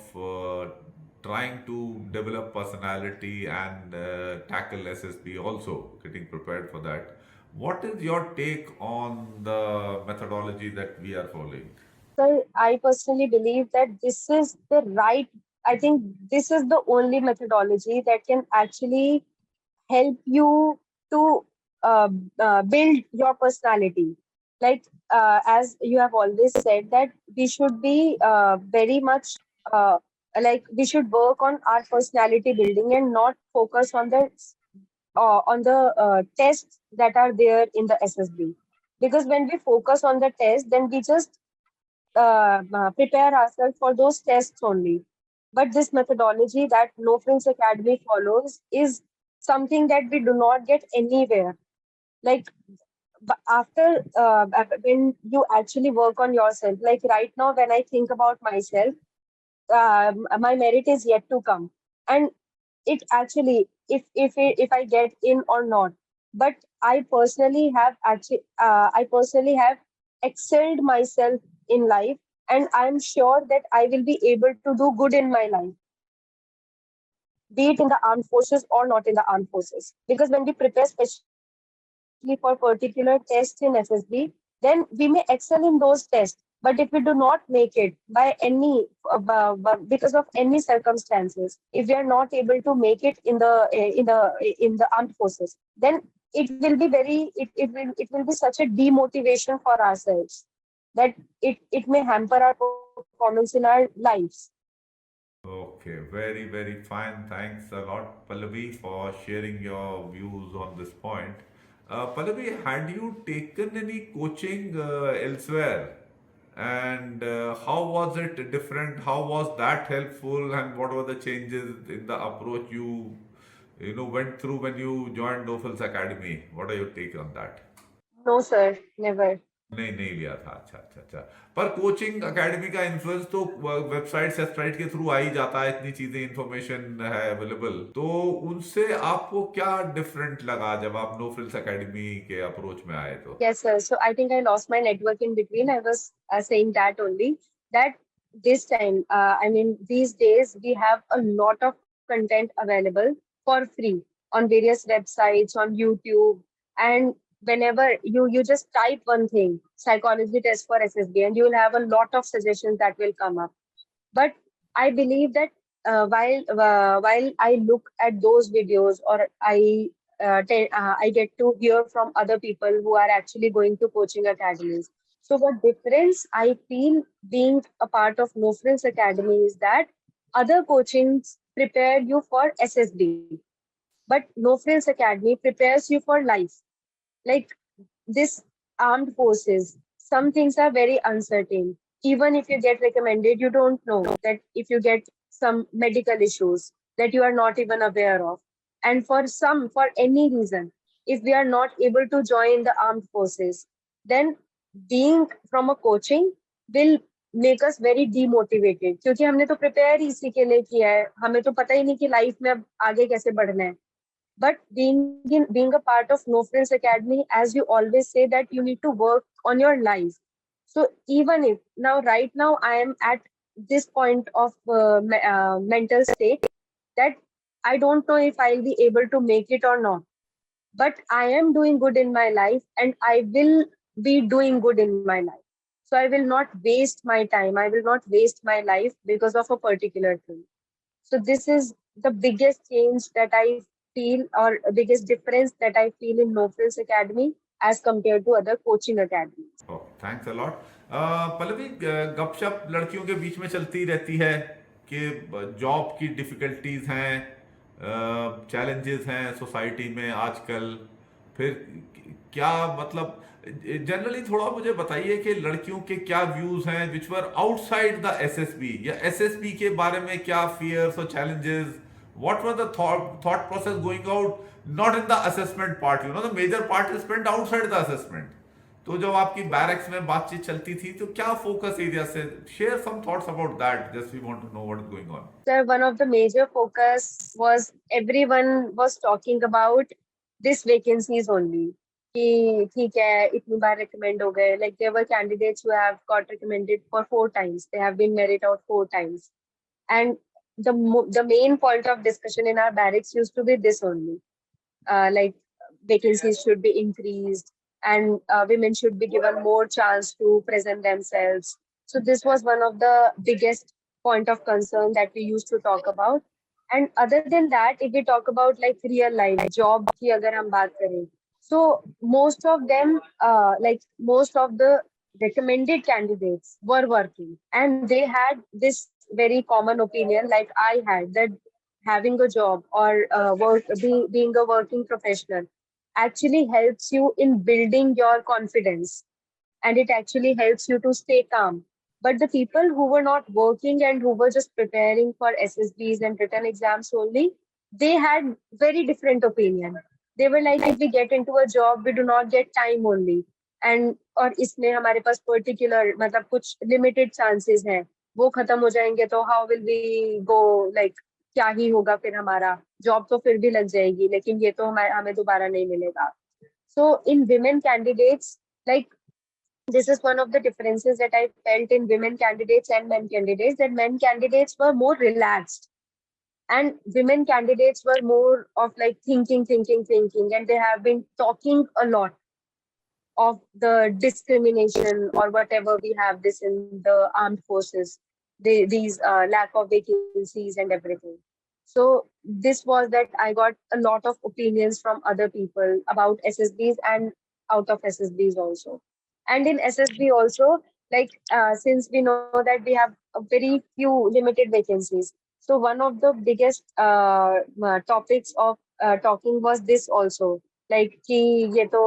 trying to develop personality and tackle SSB also, getting prepared for that. What is your take on the methodology that we are following? So I personally believe that this is the right, I think this is the only methodology that can actually help you to uh, build your personality. Like, as you have always said, that we should be very much like we should work on our personality building and not focus on the tests that are there in the SSB. Because when we focus on the test, then we just prepare ourselves for those tests only. But this methodology that No Frills Academy follows is something that we do not get anywhere. Like after when you actually work on yourself, like right now when I think about myself, my merit is yet to come, and it actually if I get in or not. But I personally have excelled myself in life, and I'm sure that I will be able to do good in my life, be it in the armed forces or not in the armed forces. Because when we prepare especially for particular tests in SSB, then we may excel in those tests. But if we do not make it by any because of any circumstances, if we are not able to make it in the armed forces, then it will be such a demotivation for ourselves that it may hamper our performance in our lives. Okay, very, very fine. Thanks a lot, Pallavi, for sharing your views on this point. Pallavi, had you taken any coaching elsewhere? And how was it different? How was that helpful? And what were the changes in the approach you went through when you joined No Frills Academy? What are your take on that? No, sir, never. नहीं नहीं लिया था. अच्छा अच्छा अच्छा. पर coaching academy का influence तो वेबसाइट के थ्रू आ ही जाता है. इतनी चीजें इंफॉर्मेशन है अवेलेबल. तो उनसे आपको क्या डिफरेंट लगा जब आप नो फ्रिल्स एकेडमी के अप्रोच में आए तो? Yes, sir. So I think I lost my network in between. I was saying that only that this time, I mean, these days we have a lot of content available for free on various websites, on YouTube, and whenever you just type one thing, psychology test for SSB, and you will have a lot of suggestions that will come up. But I believe that while I look at those videos, or I get to hear from other people who are actually going to coaching academies. So what difference I feel being a part of No Frills Academy is that other coachings prepare you for SSB, but No Frills Academy prepares you for life. Like this armed forces, some things are very uncertain. Even if you get recommended, you don't know that if you get some medical issues that you are not even aware of. And for any reason, if we are not able to join the armed forces, then being from a coaching will make us very demotivated. क्योंकि हमने तो prepare ही इसी के लिए किया है, हमें तो पता ही नहीं कि life में अब आगे कैसे बढ़ना है. But being a part of No Frills Academy, as you always say that you need to work on your life. So even if right now I am at this point of mental state that I don't know if I'll be able to make it or not. But I am doing good in my life, and I will be doing good in my life. So I will not waste my time. I will not waste my life because of a particular thing. So this is the biggest change that I feel, or biggest difference that I feel in No Frills Academy as compared to other coaching academies. Oh, thanks a lot. Pallavi, गपशप लड़कियों के बीच में चलती रहती है कि job की difficulties हैं, चैलेंजेस हैं सोसाइटी में आजकल. फिर क्या मतलब जनरली थोड़ा मुझे बताइए कि लड़कियों के क्या व्यूज हैं which were outside the SSB, या एसएसबी के बारे में क्या फियर्स और challenges, what were the thought process going out, not in the assessment part, the major part is spent outside the assessment. तो जब आपकी बैरक्स में बातचीत चलती थी तो क्या फोकस एरिया से, share some thoughts about that, just we want to know what is going on. Sir, one of the major focus was everyone was talking about this vacancies only. कि ठीक है इतनी बार recommend हो गए. Like there were candidates who have got recommended for 4 times. They have been merit out 4 times. And the main point of discussion in our barracks used to be this only. Like vacancies should be increased and women should be given more chance to present themselves. So this was one of the biggest point of concern that we used to talk about. And other than that, if we talk about like real life job की अगर हम बात करें, so most of them, like most of the recommended candidates were working, and they had this very common opinion like I had, that having a job or being a working professional actually helps you in building your confidence, and it actually helps you to stay calm. But the people who were not working and who were just preparing for SSBs and written exams only, they had very different opinion. They were like, if we get into a job, we do not get time only. And और इसमें हमारे पास particular मतलब कुछ limited chances हैं, वो खत्म हो जाएंगे तो how will we go, like क्या ही होगा फिर हमारा जॉब तो फिर भी लग जाएगी लेकिन ये तो हमें दोबारा नहीं मिलेगा. So in women candidates, like this is one of the differences that I felt in women candidates and men candidates, that men candidates were more relaxed and women candidates were more of like thinking, and they have been talking a lot of the discrimination or whatever we have this in the armed forces, these lack of vacancies and everything. So this was that I got a lot of opinions from other people about SSBs and out of SSBs also. And in SSB also, like since we know that we have a very few limited vacancies, so one of the biggest topics of talking was this also, like कि ये तो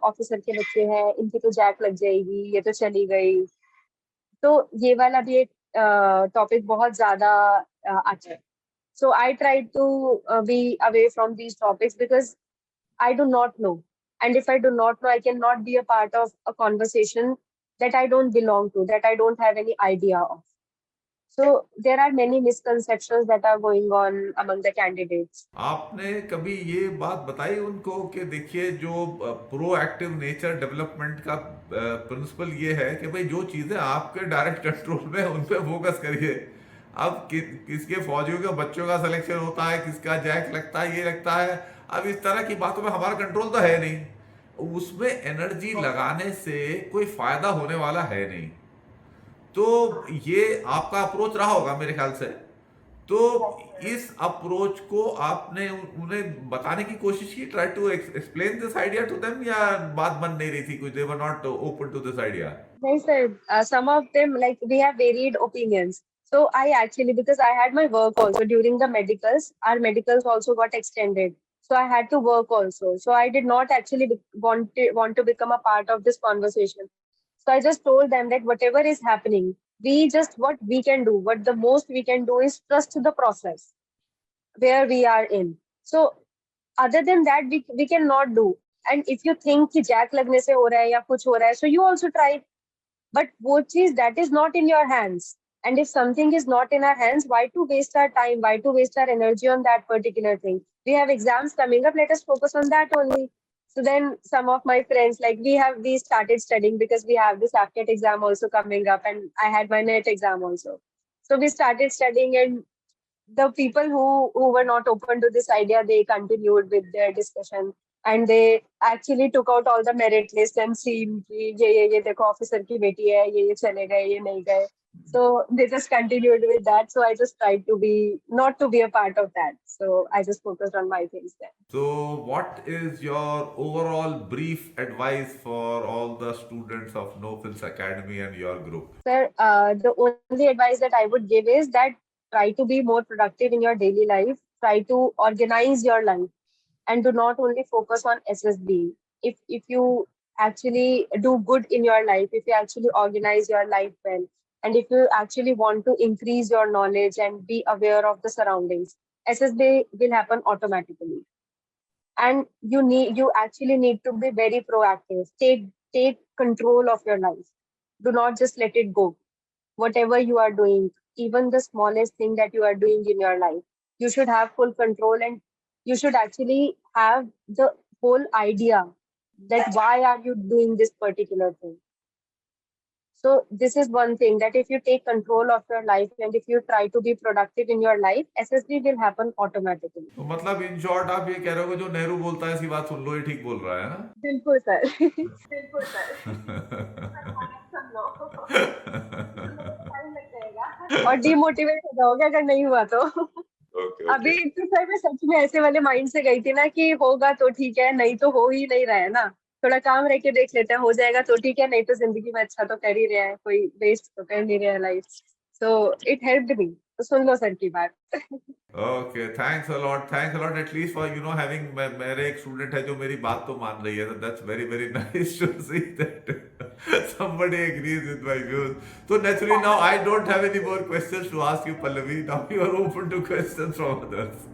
officer के बच्चे हैं, इनकी तो Jack लग जाएगी, ये तो चली गई. तो ये वाला भी एक टॉपिक बहुत ज्यादा आता है. So I tried to be away from these topics because I do not know. And if I do not know, I cannot be a part of a conversation that I don't belong to, that I don't have any idea of. So there are many misconceptions that are going on among the candidates. आपने कभी ये बात बताई उनको कि देखिए जो proactive nature development का प्रिंसिपल ये है कि भाई जो चीजें आपके डायरेक्ट कंट्रोल में उन पे फोकस करिए. अब किसके फौजियों के बच्चों का सिलेक्शन होता है, किसका जैक लगता है, ये लगता है, अब इस तरह की बातों में हमारा कंट्रोल तो है नहीं. उसमें एनर्जी लगाने से कोई फायदा होने वाला है नहीं. तो ये आपका अप्रोच रहा होगा मेरे ख्याल से. तो इस अप्रोच को आपने उन्हें बताने की कोशिश की, try to explain this idea to them, या बात बन नहीं रही थी कुछ, they were not open to this idea? नहीं sir, some of them, like we have varied opinions. So I actually, because I had my work also during the medicals, our medicals also got extended. So I had to work also. So I did not actually want to become a part of this conversation. So I just told them that whatever is happening, what we can do, what the most we can do is trust the process where we are in. So other than that, we cannot do. And if you think कि Jack लगने से हो रहा है या कुछ हो रहा है, so you also try. But वो चीज that is not in your hands. And if something is not in our hands, why to waste our time? Why to waste our energy on that particular thing? We have exams coming up. Let us focus on that only. So then some of my friends, like we started studying because we have this AFCAT exam also coming up, and I had my NET exam also. So we started studying, and the people who were not open to this idea, they continued with their discussion, and they actually took out all the merit lists and seen कि ये देखो officer की बेटी है, ये चले गए, ये नहीं गए. So they just continued with that. So I just tried to be not to be a part of that. So I just focused on my things then. So what is your overall brief advice for all the students of No Frills Academy and your group? Sir, the only advice that I would give is that try to be more productive in your daily life. Try to organize your life, and do not only focus on SSB. If you actually do good in your life, if you actually organize your life well, and if you actually want to increase your knowledge and be aware of the surroundings, SSB will happen automatically. And you actually need to be very proactive. Take control of your life. Do not just let it go. Whatever you are doing, even the smallest thing that you are doing in your life, you should have full control, and you should actually have the whole idea that why are you doing this particular thing. So this is one thing, that if you take control of your life and if you try to be productive in your life, SSB will happen automatically. तो मतलब in short आप ये कह रहे हो कि जो नेहरू बोलता है इसकी बात सुन लो, ये ठीक बोल रहा है, हाँ? बिल्कुल सर। बिल्कुल सर। सुन लो। टाइम लग जाएगा। और डिमोटिवेट हो जाओगे अगर नहीं हुआ तो। ओके अभी तो सर मैं सच में ऐसे वाले माइंड से गई थी ना कि होगा तो ठीक है, नहीं तो हो ही नहीं रहा है ना, थोड़ा काम रह के देख लेते हैं, हो जाएगा तो ठीक है, नहीं तो जिंदगी में अच्छा तो कर ही रहा है, कोई वेस्ट तो कर नहीं रहा है life. So it helped me. तो सुन लो सर की बात। Okay, thanks a lot at least for having, मेरे एक स्टूडेंट है जो मेरी बात तो मान रही है, that's very very nice to see that somebody agrees with my views. So naturally now I don't have any more questions to ask you, Pallavi. Now you are open to questions from others.